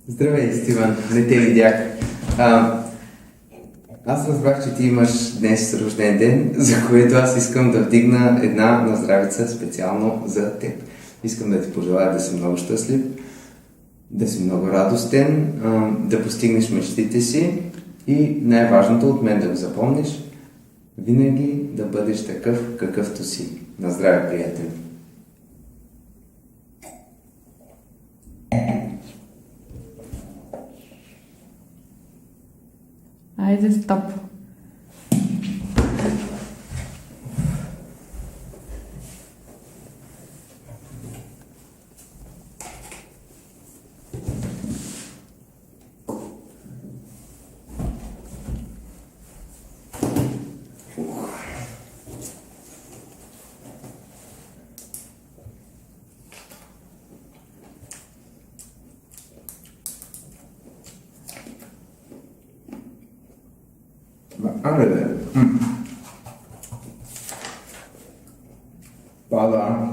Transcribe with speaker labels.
Speaker 1: Здравей, Стиван, не те видях. А, аз разбрах, че ти имаш днес рожден ден, за което аз искам да вдигна една наздравица специално за теб. Искам да ти пожелая да си много щастлив, да си много радостен, да постигнеш мечтите си и най-важното от мен да го запомниш, винаги да бъдеш такъв, какъвто си. На здраве, приятел!
Speaker 2: Айде, стоп.
Speaker 1: Абе, да. Пада.